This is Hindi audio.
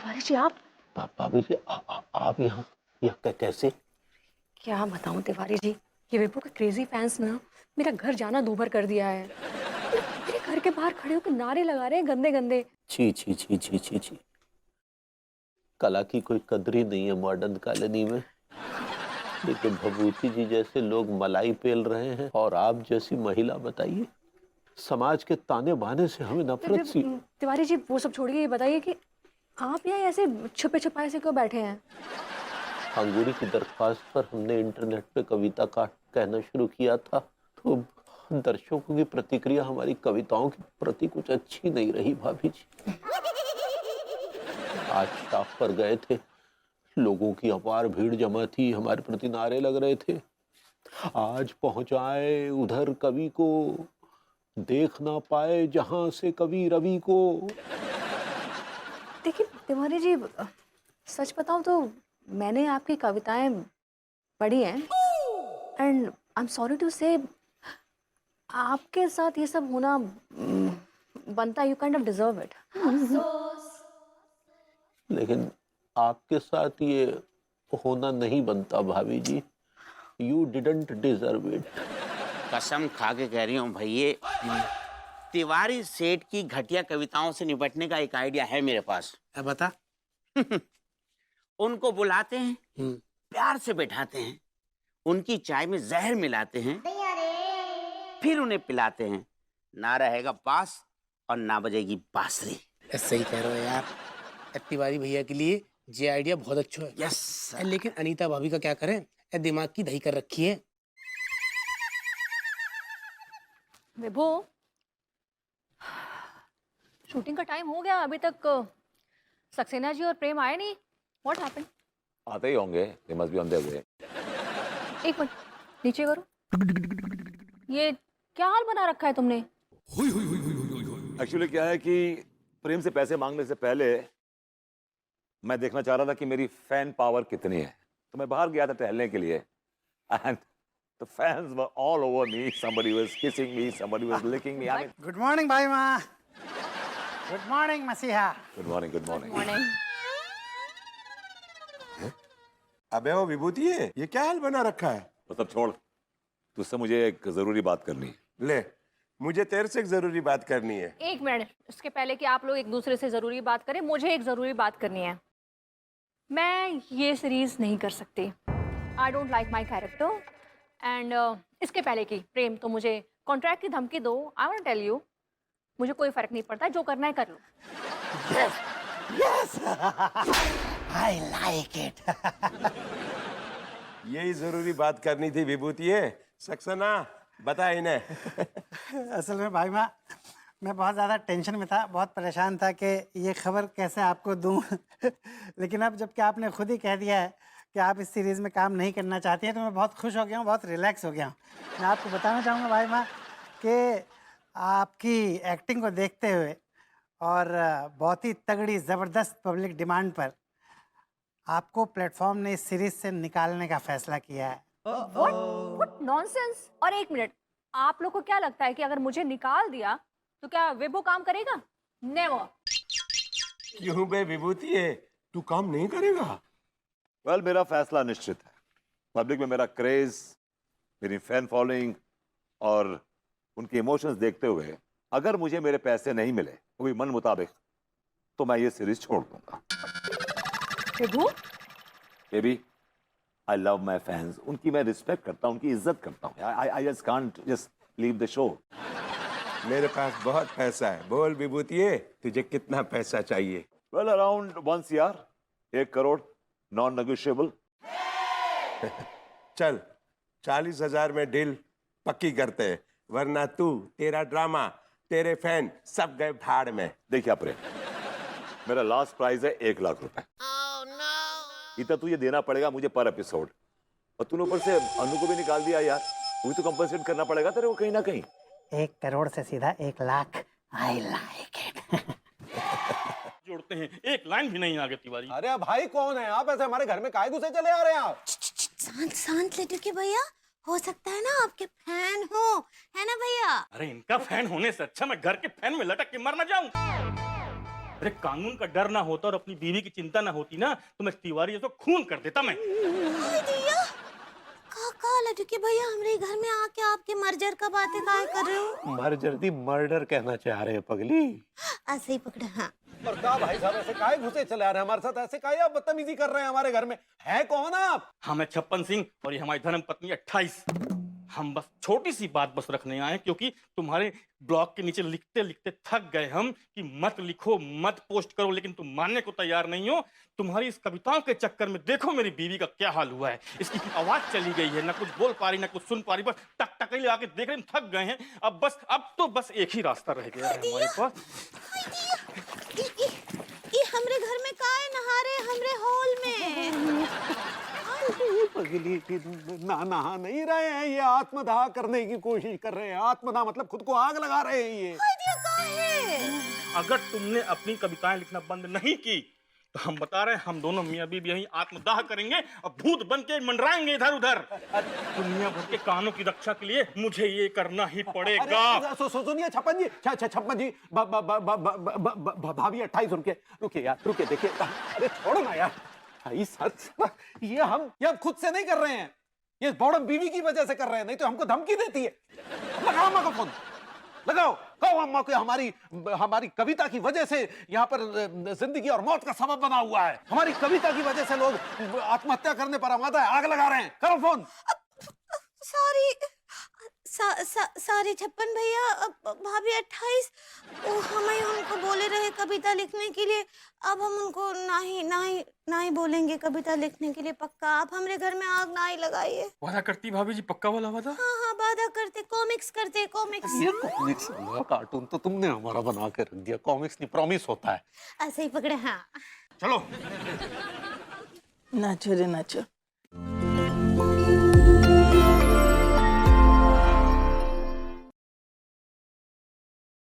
तिवारी जी आप भाभी जी आप यहाँ कैसे? क्या बताऊं तिवारी जी, ये विभू के क्रेजी फैंस ना मेरा घर जाना दूभर कर दिया है। मेरे घर के बाहर खड़े होकर नारे लगा रहे हैं गंदे गंदे। छी छी छी छी छी छी। कला की कोई कदर ही नहीं है मॉडर्न कॉलोनी में। लेकिन भभूति जी जैसे लोग मलाई पेल रहे हैं और आप जैसी महिला, बताइए, समाज के ताने बाने से हमें नफरत सी। तिवारी जी वो सब छोड़िए, ये बताइए कि आप यहाँ ऐसे छुपे छुपाए से क्यों बैठे हैं? अंगूरी की दरख्वास्त पर हमने इंटरनेट पे कविता का कहना शुरू किया था, तो दर्शकों की प्रतिक्रिया हमारी कविताओं के प्रति कुछ अच्छी नहीं रही भाभी जी। आज शॉप पर गए थे, लोगों की अपार भीड़ जमा थी, हमारे प्रति नारे लग रहे थे। आज पहुंचाए उधर कवि को, देख ना पाए जहां से कवि रवि को। देखिए तिवारी जी, सच बताऊं तो मैंने आपकी कविताएं पढ़ी हैं and I am sorry to say आपके साथ ये सब होना बनता, you kind of deserve it. लेकिन आपके साथ ये होना नहीं बनता भाभी जी। You didn't deserve it. कसम खा के कह रही हूँ भैये, तिवारी सेठ की घटिया कविताओं से निपटने का एक आइडिया है मेरे पास। बता। उनको बुलाते हैं, प्यार से बैठाते हैं, उनकी चाय में जहर मिलाते हैं, फिर उन्हें पिलाते हैं। ना रहेगा बास और ना बजेगी बांसुरी। सही कह रहे हो यार, तिवारी भैया के लिए ये आइडिया बहुत अच्छा है। यस। लेकिन अनीता भाभी का क्या करें, दिमाग की दही कर रखी है। विभू, शूटिंग का टाइम हो गया, अभी तक सक्सेना जी और प्रेम आए नहीं। What happened? आते ही होंगे, they must be on their way. एक मिनट नीचे करो। ये क्या हाल बना रखा है तुमने? एक्चुअली क्या है कि प्रेम से पैसे मांगने से पहले मैं देखना चाह रहा था कि मेरी फैन पावर कितनी है, तो मैं बाहर गया था टहलने के लिए and the fans were all over me. Somebody was kissing me, somebody was licking me. I mean, good morning भाई माँ। गुड मॉर्निंग मसीहा। good morning, good morning. Morning. अबे वो विभूति है, ये क्या हाल बना रखा है? तो सब छोड़, तुझसे मुझे एक जरूरी बात करनी है। ले, मुझे तेरे से एक जरूरी बात करनी है। एक मिनट, इसके पहले कि आप लोग एक दूसरे से जरूरी बात करें, मुझे एक जरूरी बात करनी है। मैं ये सीरीज नहीं कर सकती। I don't like my character and इसके पहले की प्रेम तो मुझे कॉन्ट्रैक्ट की धमकी दो। I want to tell you, मुझे कोई फर्क नहीं पड़ता, जो करना है कर लो। Yes, I like it. यही जरूरी बात करनी थी विभूति है। सक्सेना, बता इन्हें। असल में भाई माँ, मैं बहुत ज़्यादा टेंशन में था, बहुत परेशान था कि ये खबर कैसे आपको दूं। लेकिन अब जबकि आपने खुद ही कह दिया है कि आप इस सीरीज़ में काम नहीं करना चाहती हैं, तो मैं बहुत खुश हो गया हूँ, बहुत रिलैक्स हो गया हूँ। मैं आपको बताना चाहूँगा भाई माँ कि आपकी एक्टिंग को देखते हुए और बहुत ही तगड़ी ज़बरदस्त पब्लिक डिमांड पर आपको प्लेटफॉर्म ने इस सीरीज़ से निकालने का फैसला किया है। What nonsense! और एक मिनट, आप लोग को क्या लगता है कि अगर मुझे निकाल दिया तो क्या विभू काम करेगा? नेवर। क्यों बे विभूति है, तू काम नहीं करेगा? वेल, मेरा फैसला निश्चित है। पब्लिक में मेरा क्रेज, मेरी फैन फॉलोइंग और उनके इमोशंस देखते हुए अगर मुझे मेरे पैसे नहीं मिले, वो भी मन मुताबिक, तो मैं ये सीरीज छोड़ दूंगा। Vibhu, baby, I love my fans, उनकी मैं रिस्पेक्ट करता हूँ, उनकी इज्जत करता हूँ। I just can't just leave the show. मेरे पास बहुत पैसा है। बोल विभूति है, तुझे कितना पैसा चाहिए? Well, around 1 CR, 1 crore, non negotiable. चल, 40,000 में डील पक्की करते हैं, वरना तू, तेरा ड्रामा, तेरे फैन सब गए भाड़ में। देखिए प्रेम, मेरा लास्ट प्राइस है 1 लाख रुपए। इतना तुझे देना पड़ेगा मुझे पर एपिसोड, और तूने ऊपर से अनु को भी निकाल दिया यार, वो भी तो कंपनसेट करना पड़ेगा तेरे को कहीं ना कहीं। 1 करोड़ से सीधा 1 लाख। आई लाइक इट। जोड़ते हैं, एक लाइन भी नहीं आगे तिवारी। अरे भाई कौन है आप? ऐसे हमारे घर में काहे घुसे चले आ रहे हैं आप? शांत शांत लड्डू के भैया, हो सकता है ना आपके फैन हो, है ना भैया? अरे इनका फैन होने से अच्छा मैं घर के फैन में लटक के मर ना जाऊं। अरे कानून का डर ना होता और अपनी बीवी की चिंता ना होती ना तो मैं तिवारी जैसा खून कर देता मैं। हाय दिया का लड्डू के भैया हमरे घर में आके आपके मर्जर का बातें काय कर रहे हो? मर्जर मर्डर कहना चाह रहे हैं पगली। ऐसे ही पकड़ा। हाँ और का भाई साहब ऐसे काहे घुसे चले आ रहे हैं हमारे साथ, ऐसे काहे आप बदतमीजी कर रहे हैं हमारे घर में? है कौन आप? हाँ मैं छप्पन सिंह और ये हमारी धर्म पत्नी 28। हम बस छोटी सी बात बस रखने आए क्योंकि तुम्हारे ब्लॉग के नीचे लिखते लिखते थक गए हम कि मत लिखो मत पोस्ट करो, लेकिन तुम मानने को तैयार नहीं हो। तुम्हारी इस कविताओं के चक्कर में देखो मेरी बीवी का क्या हाल हुआ है। इसकी आवाज चली गई है, ना कुछ बोल पा रही ना कुछ सुन पा रही, बस टक टक लगा के देख रहे हैं, थक गए हैं। अब तो बस एक ही रास्ता रह गया है हमारे पास। ये हमरे घर में काहे नहा रहे हमरे हॉल में? पगली ना नहा नहीं रहे हैं, ये आत्मदाह करने की कोशिश कर रहे हैं। आत्मदाह मतलब खुद को आग लगा रहे हैं ये। हाय दिया काहे? अगर तुमने अपनी कविताएं लिखना बंद नहीं की तो हम बता रहे हैं हम दोनों मियां बीबी यहीं आत्मदाह करेंगे और भूत बन के मंडराएंगे इधर उधर। दुनिया भर के कानों की रक्षा के लिए मुझे ये करना ही पड़ेगा। सुनिए छप्पन जी, छप्पन जी, भाभी 28 रुकिए यार, रुकिए देखिए। अरे छोड़ो ना यार भाई सर, ये हम खुद से नहीं कर रहे हैं, ये बॉडम बीवी की वजह से कर रहे हैं, नहीं तो हमको धमकी देती है। लगाओ अम्मा को फोन, लगाओ, कहो अम्मा को हमारी कविता की वजह से यहाँ पर जिंदगी और मौत का सबब बना हुआ है। हमारी कविता की वजह से लोग आत्महत्या करने पर आमादा है, आग लगा रहे हैं। करो फोन। सॉरी छप्पन भैया, भाभी 28 हमें उनको बोले रहे कविता लिखने के लिए। अब हम उनको ना ही बोलेंगे कविता लिखने के लिए, पक्का। आप हमारे घर में आग ना ही लगाइए। वादा करती भाभी जी, पक्का वाला वादा? हाँ वादा करते। कॉमिक्स करते, कॉमिक्स। ये कॉमिक्स कार्टून तो तुमने हमारा बना के रख दिया। कॉमिक्स नहीं प्रॉमिस होता है। ऐसे ही पकड़े। हाँ चलो नाचो रे नाचो।